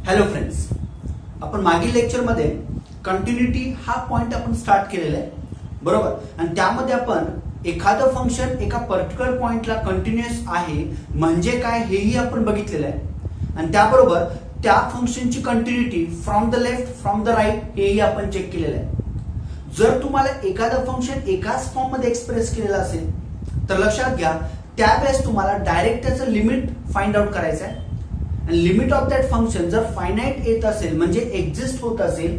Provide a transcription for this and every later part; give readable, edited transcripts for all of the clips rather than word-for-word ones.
Hello friends, आपण मागील लेक्चरमध्ये कंटिन्युटी हा पॉइंट आपण स्टार्ट केलेला आहे बरोबर. आणि त्यामध्ये आपण एखादं फंक्शन एका पर्टिक्युलर पॉइंटला कंटिन्युअस आहे म्हणजे काय हेही आपण बघितलेलं आहे. आणि त्याबरोबर त्या फंक्शनची continuity from the left from the right हेही आपण चेक केलेलं आहे. जर तुम्हाला एखादं फंक्शन एकाच फॉर्म मध्ये एक्सप्रेस केलेलं असेल तर लक्षात घ्या, त्यावेळेस तुम्हाला डायरेक्ट त्याचं लिमिट फाइंड आउट करायचं आहे. आणि लिमिट ऑफ दॅट फंक्शन जर फायनाईट येत असेल म्हणजे एक्झिस्ट होत असेल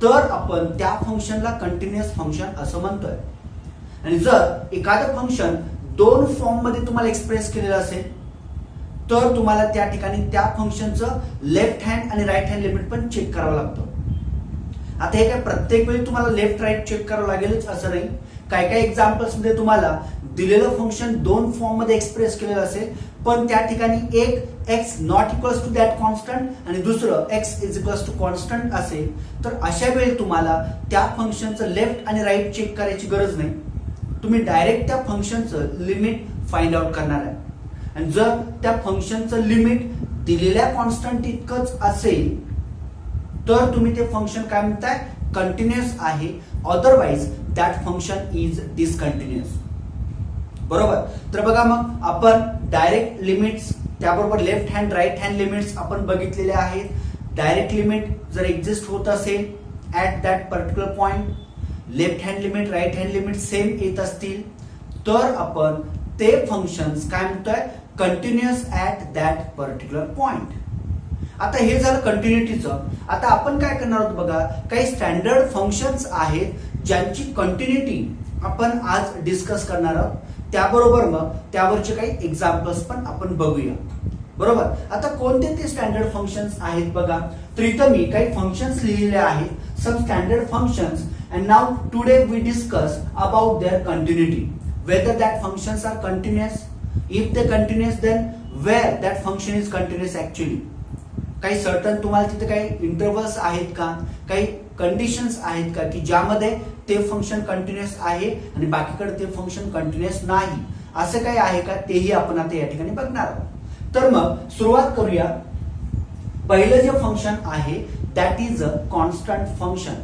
तर आपण त्या फंक्शनला कंटिन्युअस फंक्शन असं म्हणतोय. आणि जर एखादं फंक्शन दोन फॉर्म मध्ये तुम्हाला एक्सप्रेस केलेलं असेल तर तुम्हाला त्या ठिकाणी त्या फंक्शनचं लेफ्ट हँड आणि राईट हँड लिमिट पण चेक करावं लागतं. आता हे काय प्रत्येक वेळी तुम्हाला लेफ्ट राईट चेक करावं लागेलच असं नाही. काही काही एक्झाम्पल्स मध्ये तुम्हाला दिलेलं फंक्शन दोन फॉर्म मध्ये एक्सप्रेस केलेलं असेल पण त्या ठिकाणी एक X not equals to that constant आणि दुसरं X is equals to constant असेल तर अशा वेळी तुम्हाला त्या फंक्शनचं लेफ्ट आणि राईट चेक करायची गरज नाही. तुम्ही डायरेक्ट त्या फंक्शनचं लिमिट फाइंड आउट करणार आहे. आणि जर त्या फंक्शनचं लिमिट दिलेल्या कॉन्स्टंट इतकंच असेल तर तुम्ही ते फंक्शन काय म्हणताय, कंटिन्युअस आहे. Otherwise that function is discontinuous बरोबर. तर बघा, मग आपण डायरेक्ट लिमिट्स त्याबरोबर left hand right hand limits आपण बघितलेले आहेत. डायरेक्ट लिमिट जर एक्झिस्ट होत असेल at that particular point, left hand limit right hand limit same येत असतील तर आपण ते फंक्शन्स काय म्हणतोय, continuous at that particular point. आता हे झालं कंटिन्युटीचं. आता आपण काय करणार आहोत बघा, काही स्टँडर्ड फंक्शन्स आहेत ज्यांची कंटिन्युटी आपण आज डिस्कस करणार आहोत. त्याबरोबर मग त्यावरचे काही एक्झाम्पल्स पण आपण बघूया बरोबर. आता कोणते ते स्टँडर्ड फंक्शन्स आहेत बघा. तर इथं मी काही फंक्शन्स लिहिलेले आहेत, some standard functions. And now today we discuss about their continuity, whether that functions are continuous, if they continuous then where that function is continuous actually. काही सर्टन तुम्हाला तिथे काही इंटरव्हल्स आहेत का, काही कंडिशन्स आहेत का की ज्यामध्ये ते फंक्शन कंटिन्युअस आहे आणि बाकीकडे ते फंक्शन कंटिन्युअस नाही, असं काही आहे का तेही आपण आता या ठिकाणी बघणार आहोत. तर मग सुरुवात करूया. पहिलं जे फंक्शन आहे that is a constant function.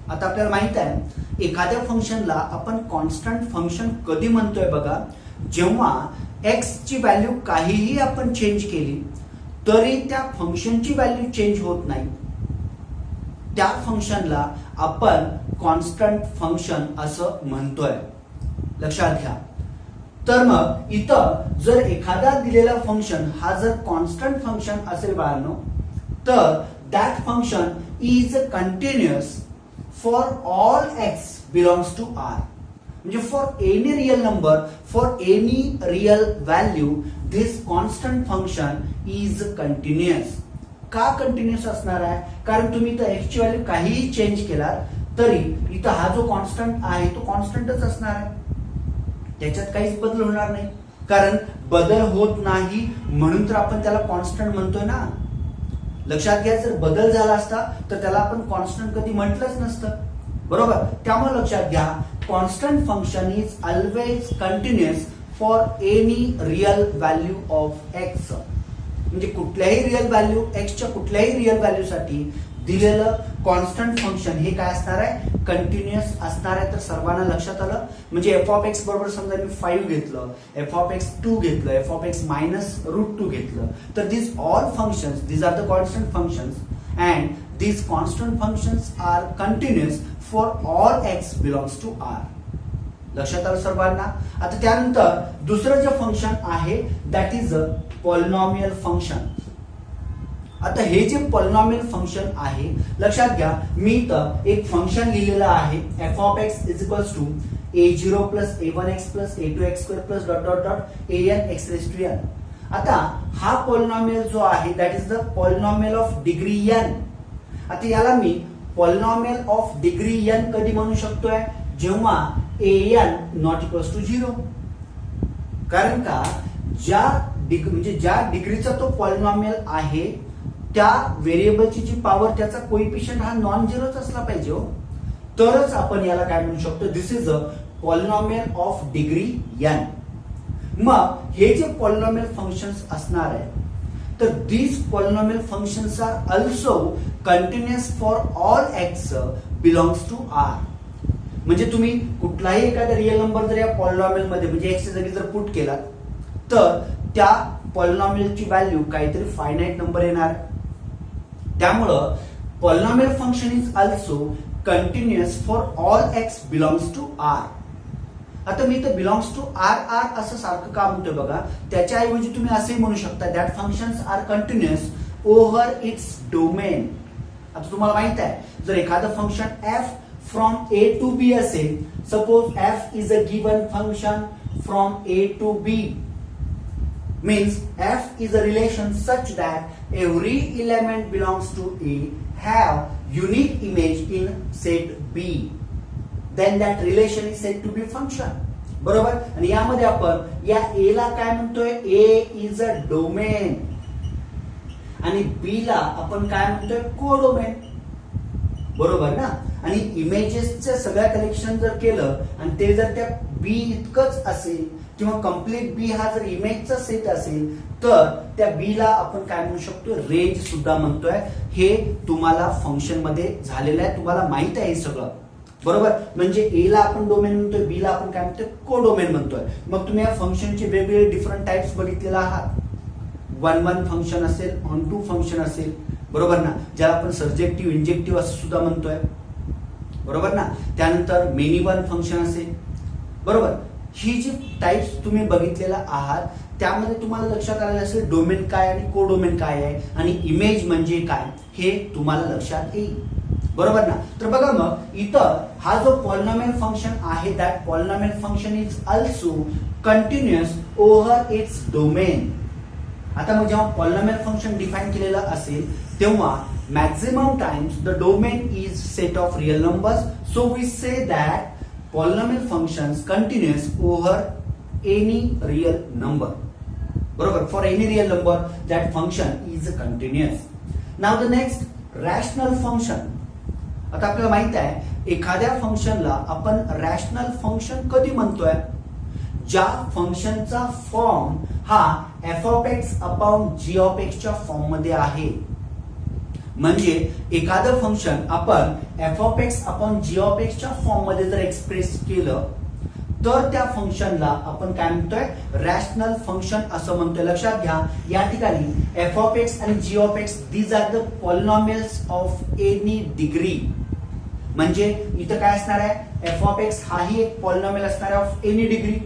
आता आपल्याला माहित आहे एखाद्या फंक्शनला आपण कॉन्स्टंट फंक्शन कधी म्हणतोय बघा, जेव्हा एक्स ची व्हॅल्यू काहीही आपण चेंज केली तरी त्या फंक्शनची व्हॅल्यू चेंज होत नाही, त्या फंक्शनला आपण कॉन्स्टंट फंक्शन असं म्हणतोय. लक्षात घ्या. तर मग इथं जर एखादा दिलेला फंक्शन हा जर कॉन्स्टंट फंक्शन असेल बाळांनो तर that function is continuous for all x belongs to r. म्हणजे for any real number, for any real value, this constant function is continuous. का कंटिन्युअस असणार आहे, कारण तुम्ही इथं x ची व्हॅल्यू काहीही चेंज केला तरी इथं हा जो कॉन्स्टंट आहे तो कॉन्स्टंटच असणार आहे, त्याच्यात काहीच बदल होणार नाही. कारण बदल होत नाही म्हणून तर आपण त्याला कॉन्स्टंट म्हणतोय ना. लक्षात घ्या, जर बदल झाला असता तर त्याला आपण कॉन्स्टंट कधी म्हटलंच नसतं बरोबर. त्यामुळे लक्षात घ्या, constant function is always continuous for any real value of x. म्हणजे कुठल्याही रिअल व्हॅल्यू एक्सच्या कुठल्याही रिअल व्हॅल्यू साठी दिलेलं कॉन्स्टंट फंक्शन हे काय असणार आहे, कंटिन्युअस असणार आहे. तर सर्वांना लक्षात आलं. म्हणजे एफ ऑफ एक्स बरोबर समजा मी 5 घेतलं, एफ ऑफ एक्स 2 घेतलं, एफ ऑफ एक्स मायनस √2 घेतलं तर this all functions, these are the constant functions and these constant functions are continuous for all x belongs to r. लक्षात आलं सर्वांना. आता त्यानंतर दुसरं जे फंक्शन आहे that is a polynomial function. आता हे जे पॉलिनॉमियल फंक्शन आहे लक्षात घ्या, मी इथं एक फंक्शन लिहिलेलं आहे F of x is equals to a0 plus a1x plus a2x square plus dot dot dot an x raise to n. आता हा पॉलिनॉमियल जो आहे that is the polynomial of degree n. आता याला मी पॉलिनॉमियल ऑफ डिग्री n कधी म्हणू शकतोय, जेव्हा an नॉट इक्वल्स टू 0. कारण का ज्या डिग्रीचा तो पॉलिनॉमियल आहे त्या व्हेरिएबलची जी पॉवर त्याचा कोइफिशियंट हा नॉन झिरोच असला पाहिजे हो, तरच आपण याला काय म्हणू शकतो, this is a polynomial of degree n. मग हे जे पॉलिनॉमियल फंक्शन्स असणार आहे तर these polynomial functions are also continuous for all x belongs to R. म्हणजे तुम्ही कुठलाही एखादा रिअल नंबर जर या पॉलिनॉमियल मध्ये म्हणजे x च्या जागी जर पुट केला तर त्या पॉलिनॉमियलची व्हॅल्यू काहीतरी फायनाइट नंबर येणार. त्यामुळं polynomial function is also continuous for all x belongs to R. आता मी तर बिलॉंग्स टू आर आर असं सारखं का म्हणतोय बघा, त्याच्याऐवजी तुम्ही असेही म्हणू शकता that functions are continuous over its domain. आता तुम्हाला माहित आहे जर एखादं function f from A to B असेल, suppose f is a given function from A to B, means f is a relation such that every element belongs to A have unique image in set B, then that relation is said to be function. बरोबर. आणि यामध्ये आपण या A ला काय म्हणतोय, A is a domain आणि B ला आपण काय म्हणतोय, कोडोमेन. बरोबर ना. आणि इमेजेसचं सगळ्या कलेक्शन जर केलं आणि ते जर त्या B इतकंच असेल किंवा कंप्लीट बी हा जर इमेजचा सेट असेल तर त्या बी ला आपण काय म्हणू शकतो, रेंज सुद्धा म्हणतोय. हे तुम्हाला फंक्शन मध्ये झालेलं आहे, तुम्हाला माहित आहे हे सगळं. बरोबर. म्हणजे ए ला आपण डोमेन म्हणतोय, बी ला आपण काय म्हणतोय, कोडोमेन म्हणतोय. मग तुम्ही या फंक्शनचे वेगवेगळे डिफरंट टाइप्स बघितलेला आहात. 1-1 फंक्शन असेल, ऑन-टू फंक्शन असेल, बरोबर ना, ज्याला आपण सर्जेक्टिव्ह इंजेक्टिव्ह असं सुद्धा म्हणतोय. बरोबर ना. त्यानंतर मेनी वन फंक्शन असेल. बरोबर. ही जी टाइप्स तुम्ही बघितलेला आहात त्यामध्ये तुम्हाला लक्षात आलेलं असेल डोमेन काय आणि कोडोमेन काय आहे आणि इमेज म्हणजे काय हे तुम्हाला लक्षात येईल. बरोबर ना. तर बघा मग इथं हा जो पॉलिनॉमियल फंक्शन आहे that polynomial function is also continuous over its domain. आता मग जेव्हा पॉलिनॉमियल फंक्शन डिफाइन केलेलं असेल तेव्हा maximum times the domain is set of real numbers, so we say that polynomial functions continuous over any real number. बरोबर. For any real number that function is continuous. Now the next, rational function. आता आपल्याला माहित आहे एखाद्या फंक्शनला आपण rational function कधी म्हणतोय, ज्या फंक्शनचा फॉर्म हा f of x upon g of x च्या फॉर्म मध्ये आहे. म्हणजे एखादं फंक्शन आपण f of x upon g of x च्या फॉर्म मध्ये जर एक्सप्रेस केलं तर त्या फंक्शनला आपण काय म्हणतोय, रॅशनल फंक्शन असं म्हणतोय. लक्षात घ्या या ठिकाणी एफ ऑफ एक्स आणि g of x these are the polynomials of any degree. म्हणजे इथं काय असणार आहे, एफ ऑफ एक्स हाही एक पॉलिनॉमियल असणार आहे of any degree,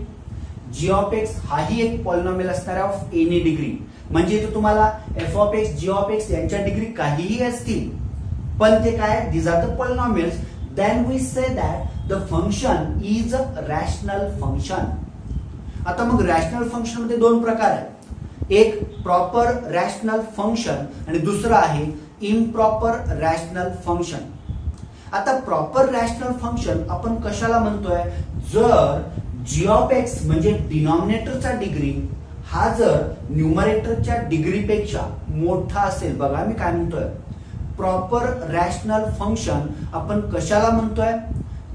g of x हाही एक पॉलिनॉमियल असणार आहे ऑफ एनी डिग्री. म्हणजे इथं तुम्हाला f of x g of x यांच्या डिग्री काहीही असतील पण ते काय, these are the polynomials, then we say that the function is a rational function. आता मग रॅशनल फंक्शन मध्ये दोन प्रकार आहेत, एक प्रॉपर रॅशनल फंक्शन आणि दुसरं आहे इम्प्रॉपर रॅशनल फंक्शन. आता प्रॉपर रॅशनल फंक्शन आपण कशाला म्हणतोय, जर जी ऑफ एक्स म्हणजे डिनॉमिनेटरचा डिग्री हा जर न्यूमरेटरच्या डिग्रीपेक्षा मोठा असेल. बघा मी काय म्हणतोय, प्रॉपर रॅशनल फंक्शन आपण कशाला म्हणतोय,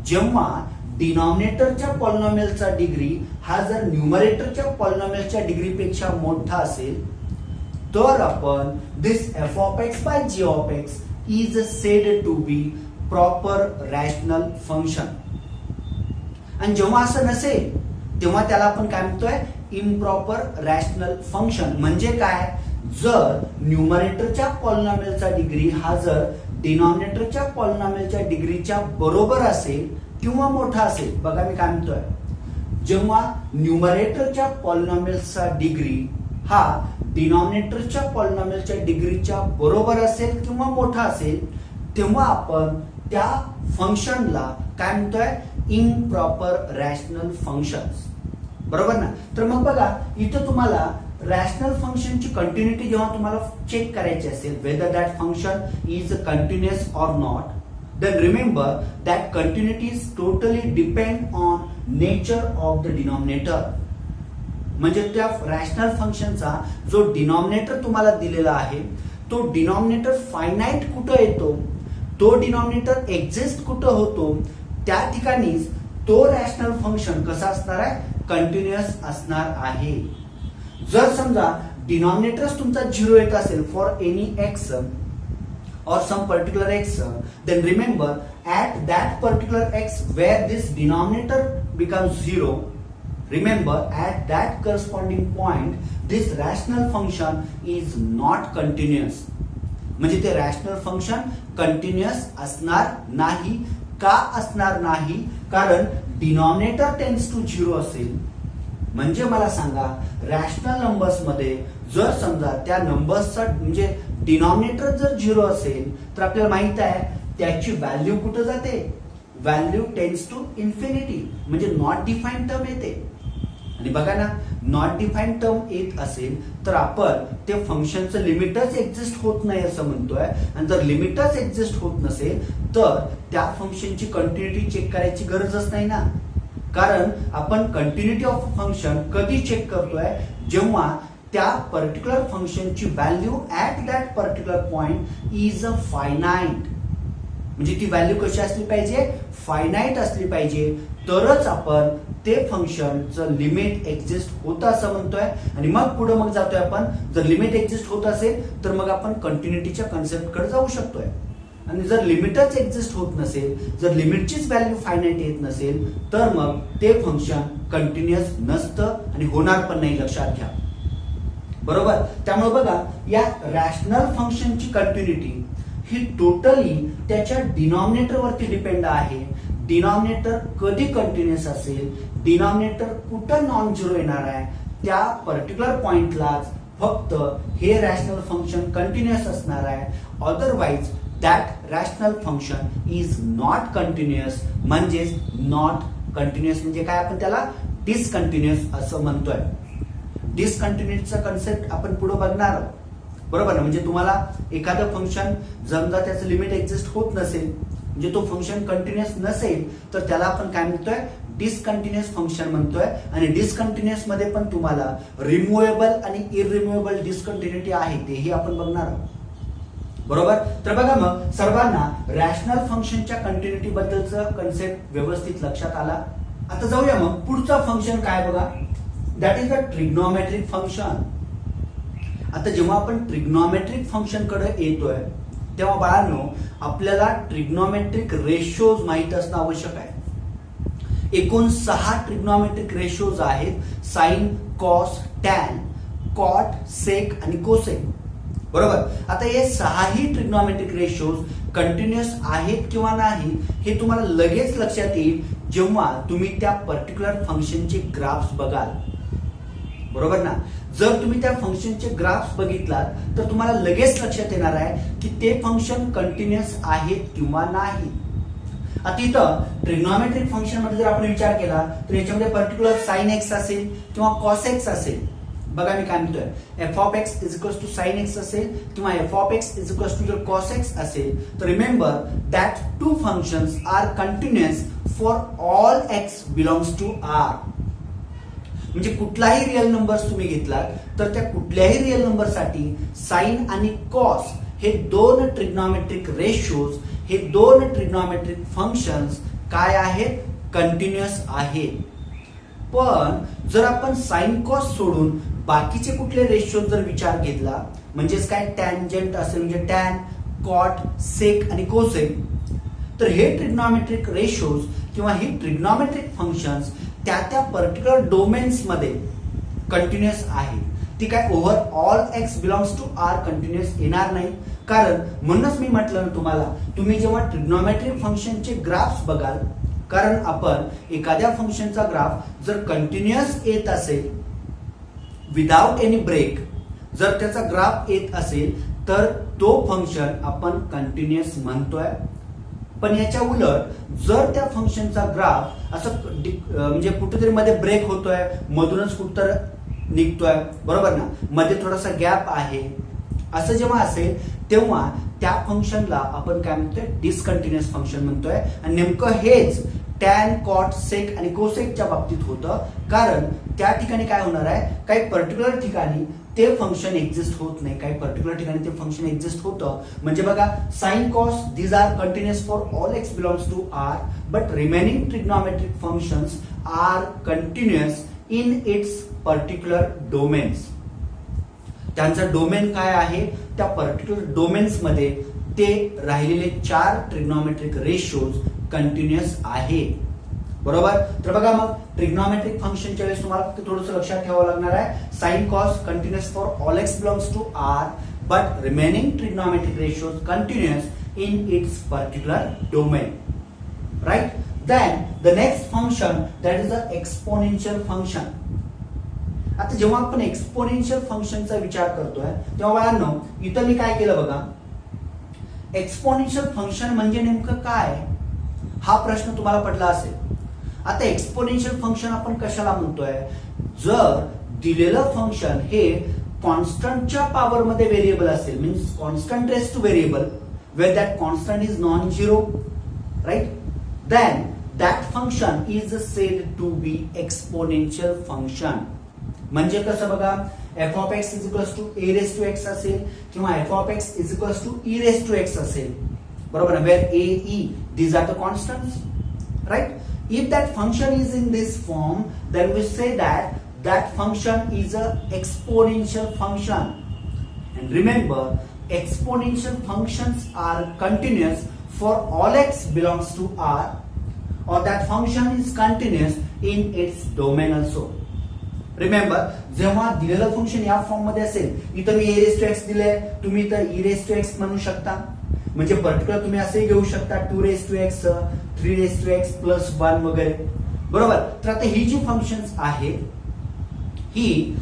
जेव्हा डिनॉमिनेटरच्या पॉलिनॉमियलचा डिग्री हा जर न्यूमरेटरच्या पॉलिनॉमियलच्या डिग्रीपेक्षा मोठा असेल तर आपण this f of x by g of x is said to be proper rational function. आणि जेव्हा असं नसेल तेव्हा त्याला आपण काय म्हणतोय, इम्प्रॉपर रॅशनल फंक्शन. म्हणजे काय, जर न्यूमरेटरच्या पॉलिनॉमियलचा डिग्री हा जर डिनॉमिनेटरच्या पॉलिनॉमियलच्या डिग्रीच्या बरोबर असेल किंवा मोठा असेल. बघा मी काय म्हणतोय, जेव्हा न्यूमरेटरच्या पॉलिनॉमियलचा डिग्री हा डिनॉमिनेटरच्या पॉलिनॉमियलच्या डिग्रीच्या बरोबर असेल किंवा मोठा असेल तेव्हा आपण त्या फंक्शनला काय म्हणतोय, इम्प्रॉपर रॅशनल फंक्शन्स. बरोबर ना. तर मग बघा इथं तुम्हाला रॅशनल फंक्शनची कंटिन्युटी जेव्हा तुम्हाला चेक करायची असेल whether that function is continuous or not, then remember that continuity is totally depend on nature of the denominator. म्हणजे त्या रॅशनल फंक्शनचा जो डिनॉमिनेटर तुम्हाला दिलेला आहे तो डिनॉमिनेटर फायनाइट कुठं येतो, तो डिनॉमिनेटर एक्झिस्ट कुठं होतो, त्या ठिकाणीच तो रॅशनल फंक्शन कसा असणार आहे, कंटिन्युअस असणार आहे. जर समजा डिनॉमिनेटरच तुमचा 0 येत असेल for any x or some particular x, then remember at that particular x where this denominator becomes 0, remember at that corresponding point this rational function is not continuous. म्हणजे ते रॅशनल फंक्शन कंटिन्युअस असणार नाही. का असणार नाही? कारण denominator tends to 0 असेल. म्हणजे मला सांगा रॅशनल नंबर्स मध्ये जर समजा त्या नंबर्सचा म्हणजे डिनॉमिनेटर जर 0 असेल तर आपल्याला माहित आहे त्याची व्हॅल्यू कुठे जाते? व्हॅल्यू टेन्स टू इन्फिनिटी, म्हणजे नॉट डिफाईन्ड टर्म येते. आणि बघा ना, नॉट डिफाईन्ड टर्म येत असेल तर आपण ते फंक्शनचं लिमिटच एक्झिस्ट होत नाही असं म्हणतोय. आणि जर लिमिटच एक्झिस्ट होत नसेल तर त्या फंक्शनची कंटिन्युटी चेक करायची गरजच नाही ना. कारण आपण कंटिन्युटी ऑफ फंक्शन कधी चेक करतोय? जेव्हा त्या पर्टिक्युलर फंक्शनची value at that particular point is a finite. म्हणजे ती व्हॅल्यू कशी असली पाहिजे? फायनाइट असली पाहिजे. तरच आपण ते फंक्शनचं लिमिट एक्झिस्ट होतं असं म्हणतोय. आणि मग पुढे मग जातोय आपण, जर लिमिट एक्झिस्ट होत असेल तर मग आपण कंटिन्युटीच्या कन्सेप्टकडे जाऊ शकतोय. आणि जर लिमिटच एक्झिस्ट होत नसेल, जर लिमिटचीच व्हॅल्यू फायनाइट येत नसेल तर मग ते फंक्शन कंटिन्युअस नसतं आणि होणार पण नाही, लक्षात घ्या. बरोबर. त्यामुळे बघा या रॅशनल फंक्शनची कंटिन्युटी ही टोटली त्याच्या डिनॉमिनेटर वरती डिपेंड आहे. डिनॉमिनेटर कधी कंटिन्युअस असेल, डिनॉमिनेटर कुठं नॉन झिरो येणार आहे, त्या पर्टिक्युलर पॉइंटलाच फक्त हे रॅशनल फंक्शन कंटिन्युअस असणार आहे. Otherwise that rational function is not continuous. म्हणजेच नॉट कंटिन्युअस म्हणजे काय? आपण त्याला डिसकंटिन्युअस असं म्हणतोय. डिसकंटिन्युअसचा कन्सेप्ट आपण पुढे बघणार आहोत. बरोबर ना. म्हणजे तुम्हाला एखादं फंक्शन समजा त्याचं लिमिट एक्झिस्ट होत नसेल, म्हणजे तो फंक्शन कंटिन्युअस नसेल तर त्याला आपण काय म्हणतोय? डिसकंटिन्युअस फंक्शन म्हणतोय. आणि डिसकंटिन्युअस मध्ये पण तुम्हाला रिमुव्हेबल आणि इरिमुव्हेबल डिसकंटिन्युटी आहे तेही आपण बघणार आहोत. बरोबर. तर बघा मग सर्वांना रॅशनल फंक्शनच्या कंटिन्युटी बद्दलचं कन्सेप्ट व्यवस्थित लक्षात आला. आता जाऊया मग पुढचं फंक्शन काय बघा. That is a trigonometric function. आता जेव्हा आपण ट्रिग्नोमेट्रिक फंक्शन कडे येतोय तेव्हा बाळांनो आपल्याला ट्रिग्नोमेट्रिक रेशोज माहित असणं आवश्यक आहे. एकूण 6 ट्रिग्नोमेट्रिक रेशोज आहेत. साइन, कॉस, टॅन, कॉट, सेक आणि कोसेक. बरोबर. आता हे 6ही ट्रिग्नोमेट्रिक रेशोज कंटिन्युअस आहेत किंवा नाही हे तुम्हाला लगेच लक्षात येईल जेव्हा तुम्ही त्या पर्टिक्युलर फंक्शनचे ग्राफ्स बघाल. बरोबर ना. जर तुम्ही त्या फंक्शनचे ग्राफ्स बघितलात तर तुम्हाला लगेच लक्षात येणार आहे की ते फंक्शन कंटिन्युअस आहेत किंवा नाही. आता इथं ट्रिग्नोमेट्रिक फंक्शन मध्ये जर आपण विचार केला तर याच्यामध्ये पर्टिक्युलर साइन एक्स असेल किंवा कॉस एक्स असेल. बघा मी काय म्हणतोय, f of x is equals to sine x असेल किंवा f of x is equals to जर कॉस एक्स असेल तर remember that two functions are continuous for all x belongs to R. म्हणजे कुठलाही रिअल नंबर तुम्ही घेतलात तर त्या कुठल्याही रिअल नंबर साठी साइन आणि कॉस हे 2 ट्रिग्नोमेट्रिक रेशोज, हे 2 ट्रिग्नोमेट्रिक फंक्शन्स काय आहेत? कंटिन्युअस आहेत. पण जर आपण साइन कॉस सोडून बाकीचे कुठले रेशोज जर विचार घेतला म्हणजेच काय टॅन्जंट असेल म्हणजे टॅन, कॉट, सेक आणि कोसेक, तर हे ट्रिग्नोमेट्रिक रेशोज किंवा ही ट्रिग्नोमेट्रिक फंक्शन्स त्या पर्टिक्युलर डोमेन्स मध्ये कंटिन्युअस आहे. ती काय over all x belongs to R continuous येणार नाही. कारण म्हणूनच मी म्हटलं ना तुम्हाला, तुम्ही जेव्हा ट्रिग्नोमेट्रिक फंक्शनचे ग्राफ्स बघाल, कारण आपण एखाद्या फंक्शनचा ग्राफ जर कंटिन्युअस येत असेल विदाउट एनी ब्रेक, जर त्याचा ग्राफ येत असेल तर तो फंक्शन आपण कंटिन्युअस म्हणतोय. पण याच्या उलट जर त्या फंक्शनचा ग्राफ असं म्हणजे कुठेतरी मध्ये ब्रेक होतोय, मधूनच कुठतर निघतोय, बरोबर ना, मध्ये थोडासा गॅप आहे, असं जेव्हा असेल तेव्हा त्या फंक्शनला आपण काय म्हणतोय? डिसकंटिन्युअस फंक्शन म्हणतोय. आणि नेमकं हेच टॅन, कॉट, सेक आणि कोसेकच्या बाबतीत होतं. कारण त्या ठिकाणी काय होणार आहे, काही पर्टिक्युलर ठिकाणी ते फंक्शन एक्झिस्ट होत नाही, काही पर्टिक्युलर ठिकाणी ते फंक्शन एक्झिस्ट होतं. म्हणजे बघा sine cos these are continuous for all x belongs to R, but remaining trigonometric functions are continuous in its particular domains. त्यांचा डोमेन काय आहे, त्या पर्टिक्युलर डोमेन्स मध्ये ते राहिलेले 4 ट्रिग्नॉमेट्रिक रेशोज कंटिन्युअस आहे. बरोबर. तर बघा मग ट्रिग्नॉमेट्रिक फंक्शनच्या वेळेस तुम्हाला थोडंसं लक्षात ठेवावं लागणार आहे, sine cos continuous for all x belongs to R but remaining trigonometric ratios continuous in its particular domain. Right. Then the next function that is a exponential function. आता जेव्हा आपण एक्सपोनेन्शियल फंक्शनचा विचार करतोय तेव्हा बाळांनो इथं मी काय केलं बघा, एक्सपोनेन्शियल फंक्शन म्हणजे नेमकं काय हा प्रश्न तुम्हाला पडला असेल. आता एक्सपोनेन्शियल फंक्शन आपण कशाला म्हणतोय, जर दिलेलं फंक्शन हे कॉन्स्टंटच्या पॉवर मध्ये व्हेरिएबल असेल, means constant raise to variable where that constant is non zero, right, then that function is said to be exponential function. म्हणजे कसं बघा, f of x is equals to a raise to x असेल किंवा f of x is equals to e raise to x असेल. बरोबर. Where a e these are the constants, right. If that function is in this form, then we say that that function is a exponential function. And remember, exponential functions are continuous for all x belongs to R, or that function is continuous in its domain also. Remember, जेव्हा दिलेलं function या form मध्ये असेल, इथं मी ए raise to x दिलंय, तुम्ही इथं E raise to x म्हणू शकता. म्हणजे पर्टिक्युलर तुम्ही असे घेऊ शकता 2 raise to x, 3 raise to x plus 1 वगैरे. बरोबर. तर आता ही जी फंक्शन्स आहे ही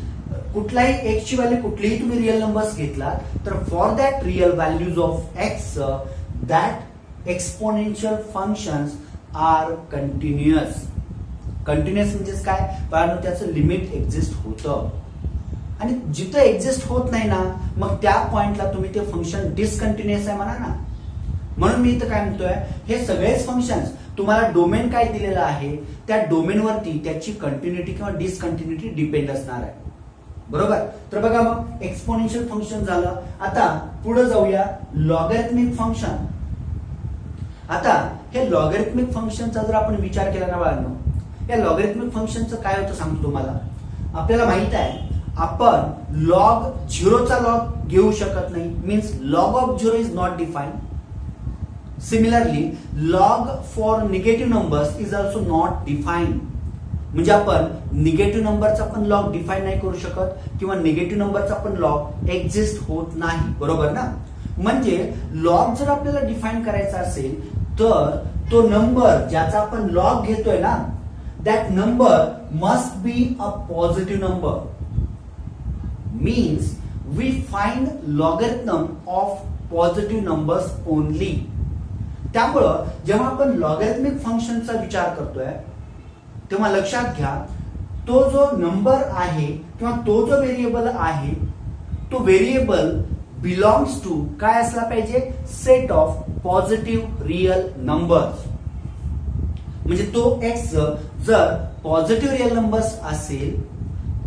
कुठलाही एक्स ची व्हॅल्यू कुठलीही तुम्ही रिअल नंबर्स घेतला तर for that real values of x that exponential functions are continuous. Continuous म्हणजेच काय, कारण त्याचं लिमिट एक्झिस्ट होतं आणि जिथं एक्झिस्ट होत नाही ना मग त्या पॉइंटला तुम्ही ते फंक्शन डिसकंटिन्युअस आहे म्हणा ना. म्हणून मी इथं काय म्हणतोय, हे सगळेच फंक्शन्स तुम्हाला डोमेन काय दिलेलं आहे त्या डोमेनवरती त्याची कंटिन्युटी किंवा डिसकंटिन्युटी डिपेंड असणार आहे. बरोबर. तर बघा मग एक्सपोनेन्शियल फंक्शन झालं. आता पुढे जाऊया लॉगॅरिथमिक फंक्शन. आता हे लॉगॅरिथमिक फंक्शनचा जर आपण विचार केला ना बाळांनो, या लॉगॅरिथमिक फंक्शनचं काय होतं सांगतो तुम्हाला. आपल्याला माहित आहे आपण लॉग झिरोचा लॉग घेऊ शकत नाही, means log of zero is not define. Similarly log for negative numbers is also not define. म्हणजे आपण निगेटिव्ह नंबरचा पण लॉग डिफाईन नाही करू शकत किंवा निगेटिव्ह नंबरचा पण लॉग एक्झिस्ट होत नाही. बरोबर ना. म्हणजे लॉग जर आपल्याला डिफाईन करायचा असेल तर तो नंबर ज्याचा आपण लॉग घेतोय ना that number must be a positive number. Means we find logarithm of positive numbers only. त्यामुळं जेव्हा आपण लॉगॅरिथमिक फंक्शनचा विचार करतोय तेव्हा लक्षात घ्या, तो जो नंबर आहे किंवा तो जो व्हेरिएबल आहे तो व्हेरिएबल बिलॉंग्स टू काय असला पाहिजे, set of positive real numbers. म्हणजे तो एक्स जर पॉझिटिव्ह रिअल नंबर्स असेल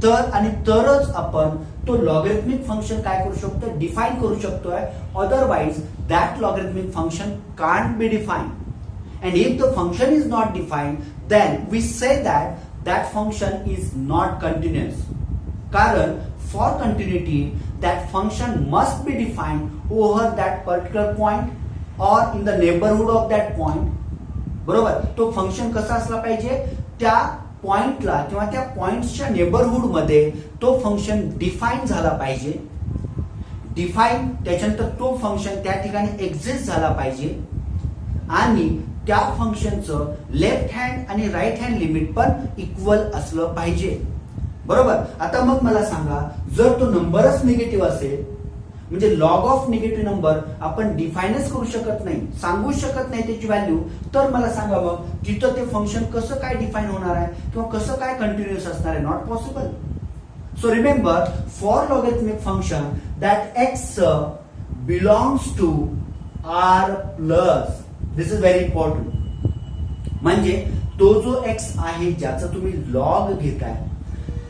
तर आणि तरच आपण तो लॉगॅरिथमिक फंक्शन काय करू शकतो, डिफाईन करू शकतोय. Otherwise that logarithmic function can't be define. And if the function is not define then we say that function is not continuous. कारण for continuity that function must be defined over that particular point or in the neighbourhood of that point. बरोबर. तो function कसा असला पाहिजे, त्या पॉइंटला किंवा त्या पॉइंटच्या नेबरहुड मध्ये तो फंक्शन डिफाईन झाला पाहिजे. डिफाईन त्याच्यानंतर तो फंक्शन त्या ठिकाणी एक्झिस्ट झाला पाहिजे आणि त्या फंक्शनचं लेफ्ट हँड आणि राईट हँड लिमिट पण इक्वल असलं पाहिजे. बरोबर. आता मग मला सांगा, जर तो नंबरच निगेटिव्ह असेल म्हणजे लॉग ऑफ निगेटिव्ह नंबर आपण डिफाईनच करू शकत नाही, सांगू शकत नाही त्याची व्हॅल्यू, तर मला सांगा मग तिथं ते फंक्शन कसं काय डिफाईन होणार आहे किंवा कसं काय कंटिन्युअस असणार आहे. Not possible. So remember, for logarithmic function that x belongs to R plus, this is very important. म्हणजे तो जो एक्स आहे ज्याचा तुम्ही लॉग घेताय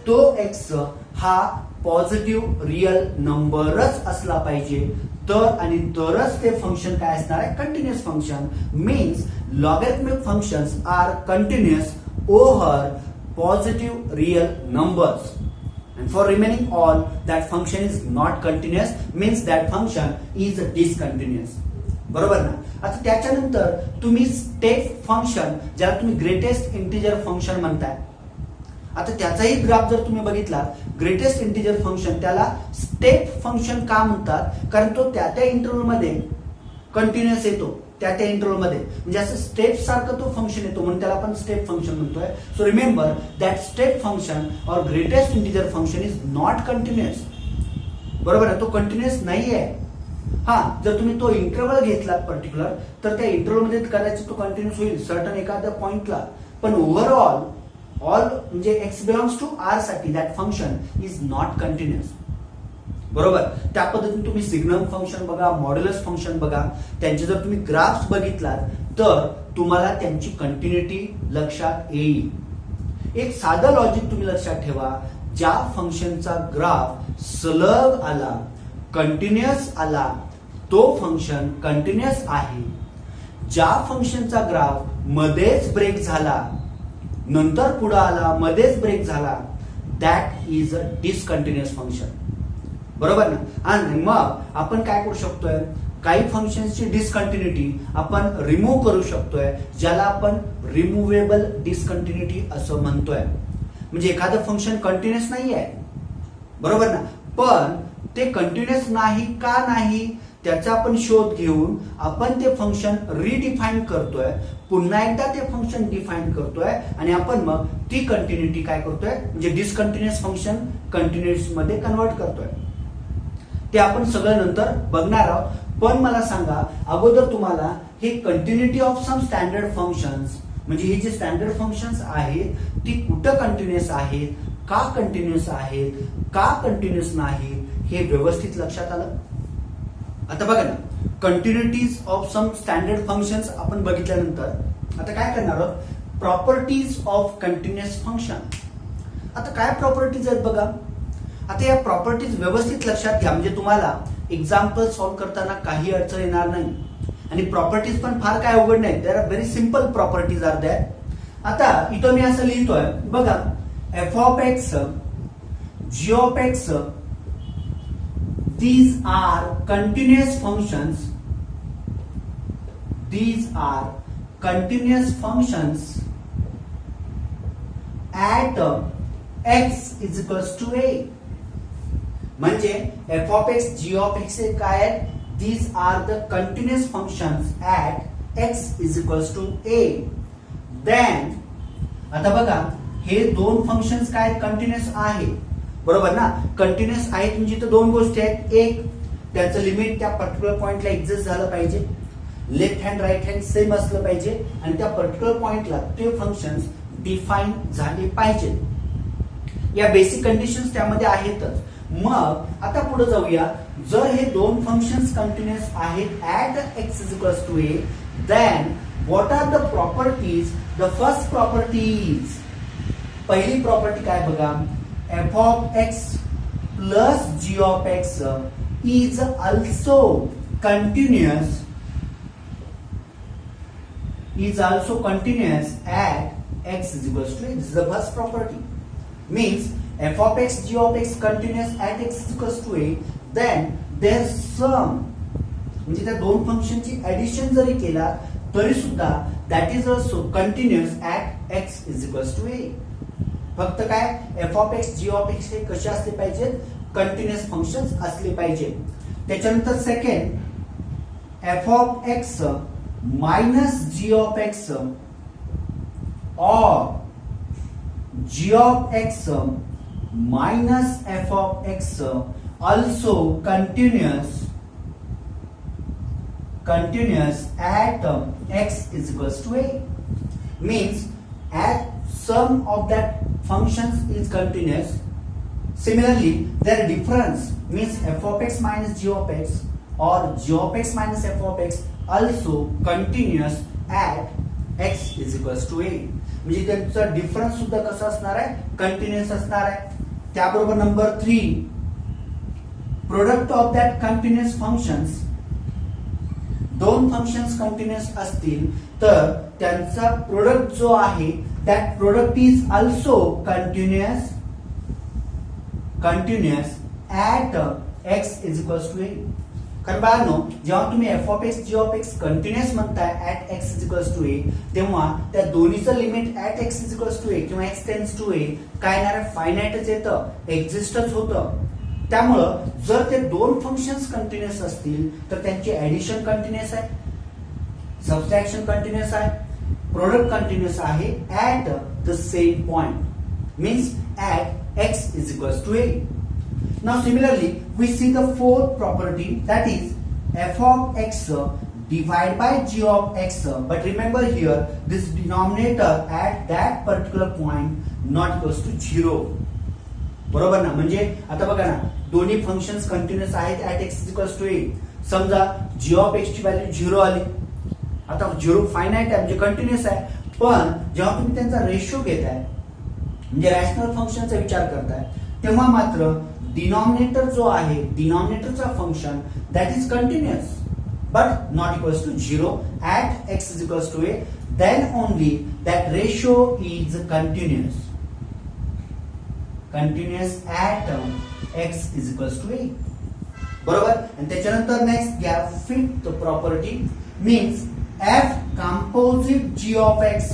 तो एक्स हा पॉझिटिव्ह रिअल नंबरच असला पाहिजे तर आणि तरच ते फंक्शन काय असणार आहे, continuous function. Means logarithmic functions are continuous over positive real numbers. and for remaining all that function is not continuous means that function is discontinuous. बरोबर ना. आता त्याच्यानंतर तुम्ही स्टेप फंक्शन ज्याला तुम्ही ग्रेटेस्ट इंटिजर फंक्शन म्हणताय, आता त्याचाही ग्राफ जर तुम्ही बघितला, ग्रेटेस्ट इंटिजर फंक्शन त्याला स्टेप फंक्शन का म्हणतात, कारण तो त्या त्या इंटरव्हल मध्ये कंटिन्युअस येतो, त्या त्या इंटरव्हल मध्ये, म्हणजे असं स्टेप सारखं तो फंक्शन येतो म्हणून त्याला आपण स्टेप फंक्शन म्हणतोय. So remember that step function और greatest integer function is not continuous. बरोबर आहे, तो कंटिन्युअस नाहीये. हा, जर तुम्ही तो इंटरव्हल घेतला पर्टिक्युलर तर त्या इंटरव्हल मध्ये करायचं तो कंटिन्युअस होईल सर्टन एखाद्या पॉइंटला, पण ओव्हरऑल ऑल म्हणजे एक्स बिलॉंग्स टू आर साठी that function is not continuous. बरोबर. त्या पद्धतीने तुम्ही सिग्नम फंक्शन बघा, मॉड्युलस फंक्शन बघा, त्यांचे जर तुम्ही ग्राफ्स बघितलात तर तुम्हाला त्यांची कंटिन्युटी लक्षात येईल. एक साधं लॉजिक तुम्ही लक्षात ठेवा, ज्या फंक्शनचा ग्राफ सलग आला, कंटिन्युअस आला, तो फंक्शन कंटिन्युअस आहे. ज्या फंक्शनचा ग्राफ मध्येच ब्रेक झाला, नंतर पुढे आला, मध्येच ब्रेक झाला, that is a discontinuous function. बरोबर ना. आणि मग आपण काय करू शकतोय, काही फंक्शनची डिसकंटिन्युटी आपण रिमूव्ह करू शकतोय, ज्याला आपण रिमुव्हेबल डिसकंटिन्युटी असं म्हणतोय. म्हणजे एखादं फंक्शन कंटिन्युअस नाही आहे, बरोबर ना, पण ते कंटिन्युअस नाही का नाही त्याचा आपण शोध घेऊन आपण ते फंक्शन रिडिफाईन करतोय, पुन्हा एकदा ते फंक्शन डिफाईन करतोय आणि आपण मग ती कंटिन्युटी काय करतोय, म्हणजे डिसकंटिन्युअस फंक्शन कंटिन्युअस मध्ये कन्वर्ट करतोय. ते आपण सगळं नंतर बघणार आहोत. पण मला सांगा अगोदर तुम्हाला हे continuity of some standard functions, म्हणजे हे जे स्टँडर्ड फंक्शन्स आहेत ती कुठं कंटिन्युअस आहेत, का कंटिन्युअस आहेत, का कंटिन्युअस नाही, हे व्यवस्थित लक्षात आलं. आता बघा ना, कंटिन्युटीज ऑफ सम स्टँडर्ड फंक्शन्स आपण बघितल्यानंतर आता काय करणार आहोत, प्रॉपर्टीज ऑफ कंटिन्युअस फंक्शन. आता काय प्रॉपर्टीज आहेत बघा. आता या प्रॉपर्टीज व्यवस्थित लक्षात घ्या, म्हणजे तुम्हाला एक्झाम्पल सॉल्व्ह करताना काही अडचण येणार नाही. आणि प्रॉपर्टीज पण फार काय अवघड नाही, there are very simple properties are that. आता इथं मी असं लिहितोय बघा, f of x, g of x, these are continuous functions. These are continuous functions at x is equals to a. म्हणजे f of x, g of x हे काय आहेत, these are the continuous functions at x is equals to a. Then आता बघा हे दोन functions काय continuous आहे, बरोबर ना. कंटिन्युअस आहेत म्हणजे इथं दोन गोष्टी आहेत, एक त्याचं लिमिट त्या पर्टिक्युलर पॉइंटला एक्झिस्ट झालं पाहिजे, left hand right hand same असलं पाहिजे, आणि त्या पर्टिक्युलर पॉइंटला ते फंक्शन्स डिफाईन झाले पाहिजे. या बेसिक कंडिशन्स त्यामध्ये आहेतच. मग आता पुढे जाऊया, जर हे दोन फंक्शन्स कंटिन्युअस आहेत at x is equals to a, then what are the properties. The first property is, पहिली प्रॉपर्टी काय बघा, f of x plus g of x is also continuous at x is equals to a. This is the first property. Means f of x, g of x continuous at x is equals to a, then their sum, म्हणजे त्या दोन फंक्शनची addition जरी केला तरी सुद्धा that is also continuous at x is equals to a. फक्त काय, f of x, g of x हे कसे असले पाहिजेत, कंटिन्युअस फंक्शन्स असले पाहिजे. त्याच्यानंतर second, f of x minus g of x और g of x minus f of x also continuous at x is equals to a. Means at sum of that functions is continuous. Similarly, their difference means f of x minus g of x or g of x minus f of x also continuous at x is equals to a. म्हणजे त्यांचा difference सुद्धा कसा असणार आहे, continuous असणार आहे. त्याबरोबर number 3, product of that continuous functions. दोन फंक्शन्स कंटिन्युअस असतील तर त्यांचा प्रोडक्ट जो आहे that product is also continuous continuous at x is equals to a. कारण बाळांनो, जेव्हा तुम्ही f of x g of x continuous म्हणताय at x is equals to a, तेव्हा त्या दोन्हीचं limit at x is equals to a किंवा x tends to ए काय येणार आहे, फायनाइटच येतं, एक्झिस्टच होतं. त्यामुळं जर ते दोन फंक्शन्स कंटिन्युअस असतील तर त्यांची ऍडिशन कंटिन्युअस आहे, सबट्रॅक्शन कंटिन्युअस आहे, प्रोडक्ट कंटिन्युअस आहे at the same point, means at x is equals to a. Now similarly we see the fourth property, that is f of x divided by g of x, but remember here this denominator at that particular point not equals to 0. बरोबर ना. म्हणजे आता बघा ना, दोन्ही functions continuous आहेत at x is equals to a. समजा g of x ची व्हॅल्यू 0 आली, आता 0 फायनाइट आहे म्हणजे कंटिन्युअस आहे, पण जेव्हा तुम्ही त्यांचा रेशो घेताय म्हणजे रॅशनल फंक्शनचा विचार करताय तेव्हा मात्र डिनॉमिनेटर जो आहे, डिनॉमिनेटरचा function that is continuous but not equals to 0 at x is equals to a, then only that ratio is continuous, continuous at x is equals to a. बरोबर. आणि त्याच्यानंतर नेक्स्ट घ्या fifth property, means f composite g of x,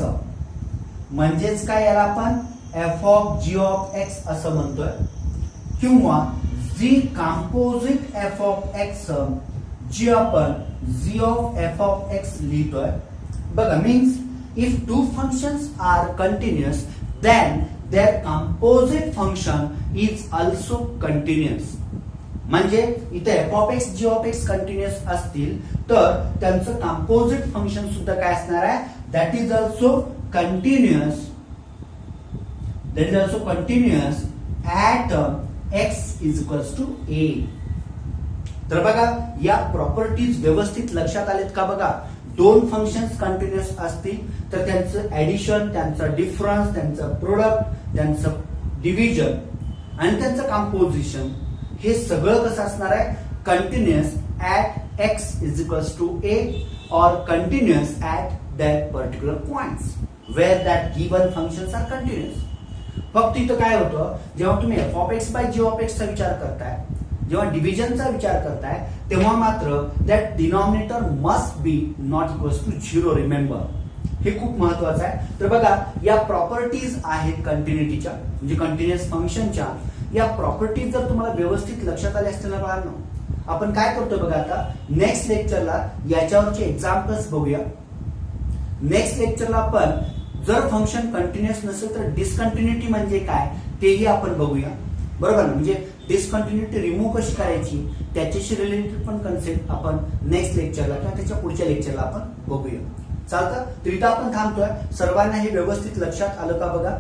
म्हणजेच काय याला आपण f of g of x असं म्हणतोय, किंवा g composite f of x जी आपण g of f of x लिहितोय. बघा, means if two functions are continuous then their composite function is also continuous. म्हणजे इथे f of x g of x continuous असतील तर त्यांचं कंपोजिट फंक्शन सुद्धा काय असणार आहे, that is also continuous, that is also continuous at x is equals to a. तर बघा, या प्रॉपर्टीज व्यवस्थित लक्षात आलेत का? बघा, दोन फंक्शन्स कंटिन्युअस असतील तर त्यांचं ऍडिशन, त्यांचा डिफरन्स, त्यांचं प्रोडक्ट, त्यांचं डिव्हिजन आणि त्यांचं कंपोजिशन हे सगळं कसं असणार आहे, continuous at x is equals to a और continuous at that particular points where that given functions are continuous. फक्त इथं काय होतं, जेव्हा तुम्ही f of x by g of एक्सचा विचार करताय, जेव्हा डिव्हिजनचा विचार करताय तेव्हा मात्र that denominator must be not equals to 0. Remember, हे खूप महत्वाचं आहे. तर बघा, या प्रॉपर्टीज आहेत कंटिन्युटीच्या म्हणजे कंटिन्युअस फंक्शनच्या. या प्रॉपर्टीज जर तुम्हाला व्यवस्थित लक्षात आल्या असतील ना बाळांनो, आपण काय करतोय बघा, आता नेक्स्ट लेक्चरला याच्यावरचे एक्झाम्पल्स बघूया. नेक्स्ट लेक्चरला आपण जर फंक्शन कंटिन्युअस नसेल तर डिसकंटिन्युटी म्हणजे काय तेही आपण बघूया. बरोबर ना. म्हणजे डिसकंटिन्युटी रिमूव्ह कशी करायची त्याच्याशी रिलेटेड पण कन्सेप्ट आपण नेक्स्ट लेक्चरला किंवा त्याच्या पुढच्या लेक्चरला आपण बघूया. चालतं. तर इथं आपण थांबतोय. सर्वांना हे व्यवस्थित लक्षात आलं का? बघा,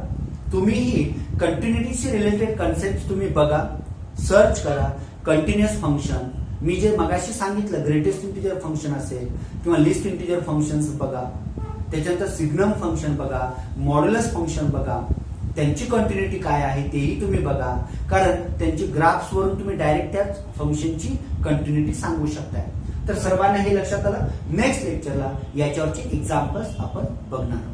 तुम्हीही कंटिन्युटीशी रिलेटेड कन्सेप्ट तुम्ही बघा, सर्च करा. कंटिन्युअस फंक्शन मी जे मगाशी सांगितलं, ग्रेटेस्ट इंटिजर फंक्शन असेल किंवा लिस्ट इंटिजर फंक्शन्स बघा, त्याच्यानंतर सिग्नम फंक्शन बघा, मॉड्युलस फंक्शन बघा, त्यांची कंटिन्युटी काय आहे तेही तुम्ही बघा, कारण त्यांची ग्राफ्स वरून तुम्ही डायरेक्ट त्या फंक्शनची कंटिन्युटी सांगू शकताय. तर सर्वांना हे लक्षात आलं. नेक्स्ट लेक्चरला याच्यावरचे एक्झाम्पल्स आपण बघणार आहोत.